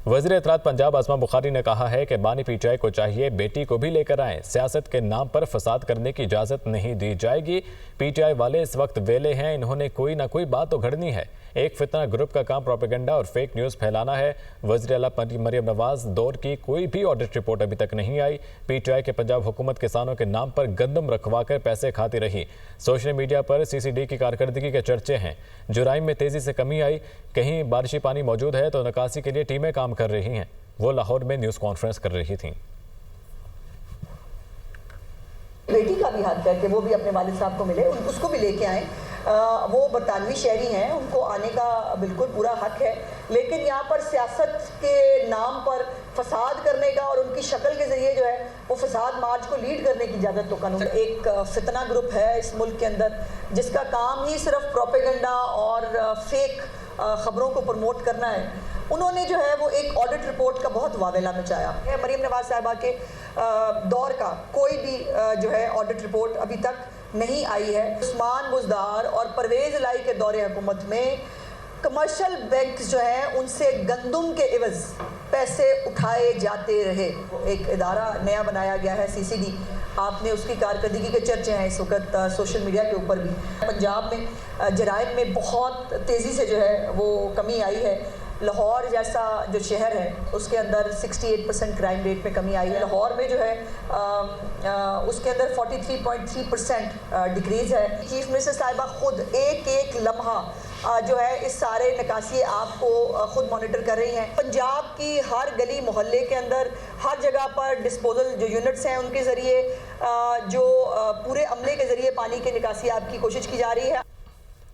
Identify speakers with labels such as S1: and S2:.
S1: वज़ीर इत्तलात पंजाब आसमा बुखारी ने कहा है कि बानी पीटीआई को चाहिए बेटी को भी लेकर आएं। सियासत के नाम पर फसाद करने की इजाज़त नहीं दी जाएगी। पीटीआई वाले इस वक्त वेले हैं, इन्होंने कोई ना कोई बात तो घड़नी है। एक फितना ग्रुप का काम प्रोपेगेंडा और फेक न्यूज़ फैलाना है। वज़ीर आला मरियम नवाज दौर की कोई भी ऑडिट रिपोर्ट अभी तक नहीं आई। पीटीआई के पंजाब हुकूमत किसानों के नाम पर गंदम रखवा कर पैसे खाती रही। सोशल मीडिया पर सीसीडी की कारकर्दगी के चर्चे हैं। जुराइम में तेज़ी से कमी आई। कहीं बारिशी पानी मौजूद है तो निकासी के लिए टीमें काम कर रही हैं। वो लाहौर में न्यूज़ कॉन्फ्रेंस कर रही थीं।
S2: बेटी का भी हाथ करके वो भी अपने वालिद साहब को मिले, उसको भी लेके आए। वो बरतानवी शहरी हैं, उनको आने का बिल्कुल पूरा हक है, लेकिन यहाँ पर सियासत के नाम पर फसाद करने का और उनकी शक्ल के ज़रिए जो है वो फसाद मार्च को लीड करने की इजाज़त तो कानून। एक फितना ग्रुप है इस मुल्क के अंदर जिसका काम ही सिर्फ प्रोपेगेंडा और फेक ख़बरों को प्रमोट करना है। उन्होंने जो है वो एक ऑडिट रिपोर्ट का बहुत वावेला मचाया है। मरियम नवाज साहिबा के दौर का कोई भी जो है ऑडिट रिपोर्ट अभी तक नहीं आई है। उस्मान बुज़दार और परवेज़ इलाही के दौरे हुकूमत में कमर्शियल बैंक जो हैं उनसे गंदम के इवज़ पैसे उठाए जाते रहे। एक इदारा नया बनाया गया है सीसीडी, आपने उसकी कारकर्दगी के चर्चे हैं इस वक्त सोशल मीडिया के ऊपर भी। पंजाब में जराइम में बहुत तेज़ी से जो है वो कमी आई है। लाहौर जैसा जो शहर है उसके अंदर 68% क्राइम रेट में कमी आई है। लाहौर में जो है उसके अंदर 43.3% डिक्रीज़ है। चीफ मिनिस्टर साहिबा खुद एक एक लम्हा जो है इस सारे निकासी आपको खुद मॉनिटर कर रही हैं। पंजाब की हर गली मोहल्ले के अंदर हर जगह पर डिस्पोजल जो यूनिट्स हैं उनके ज़रिए जो पूरे अमले के ज़रिए पानी की निकासी आपकी कोशिश की जा रही है।